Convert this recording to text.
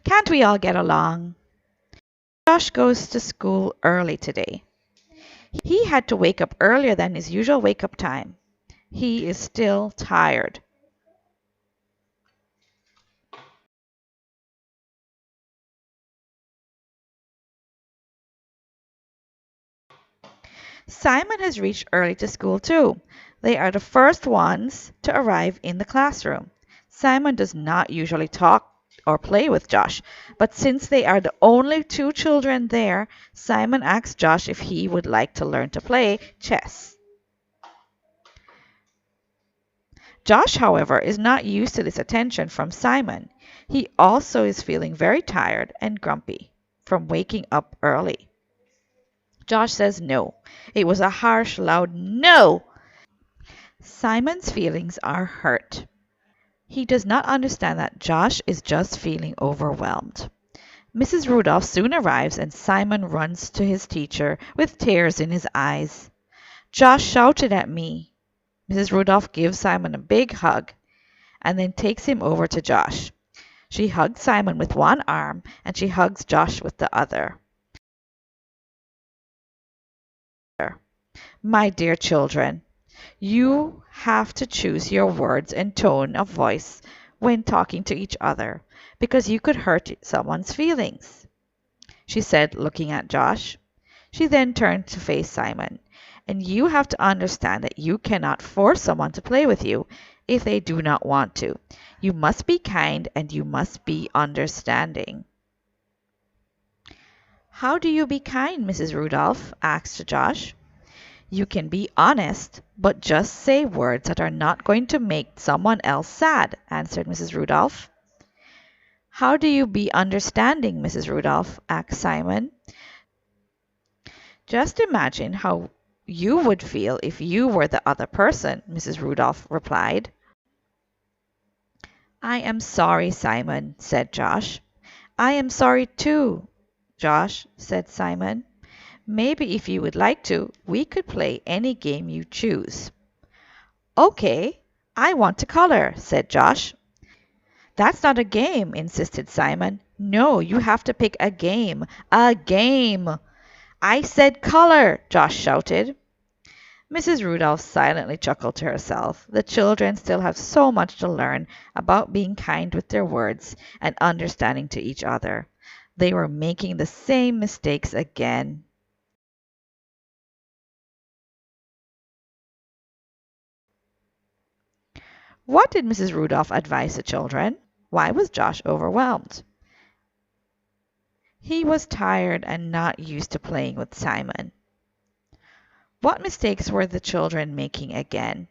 Can't we all get along? Josh goes to school early today. He had to wake up earlier than his usual wake up time. He is still tired. Simon has reached early to school too. They are the first ones to arrive in the classroom. Simon does not usually talk or play with Josh, but since they are the only two children there, Simon asks Josh if he would like to learn to play chess. Josh, however, is not used to this attention from Simon. He also is feeling very tired and grumpy from waking up early. Josh says no. It was a harsh, loud no. Simon's feelings are hurt. He does not understand that Josh is just feeling overwhelmed. Mrs. Rudolph soon arrives and Simon runs to his teacher with tears in his eyes. Josh shouted at me. Mrs. Rudolph gives Simon a big hug and then takes him over to Josh. She hugs Simon with one arm and she hugs Josh with the other. My dear children, you have to choose your words and tone of voice when talking to each other because you could hurt someone's feelings, she said, looking at Josh. She then turned to face Simon. And you have to understand that you cannot force someone to play with you if they do not want to. You must be kind and you must be understanding. How do you be kind, Mrs. Rudolph? Asked Josh. You can be honest, but just say words that are not going to make someone else sad, answered Mrs. Rudolph. How do you be understanding, Mrs. Rudolph? Asked Simon. Just imagine how you would feel if you were the other person, Mrs. Rudolph replied. I am sorry, Simon, said Josh. I am sorry too, Josh, said Simon. Maybe if you would like to, we could play any game you choose. Okay, I want to color, said Josh. That's not a game, insisted Simon. No, you have to pick a game. A game! I said color, Josh shouted. Mrs. Rudolph silently chuckled to herself. The children still have so much to learn about being kind with their words and understanding to each other. They were making the same mistakes again. What did Mrs. Rudolph advise the children? Why was Josh overwhelmed? He was tired and not used to playing with Simon. What mistakes were the children making again?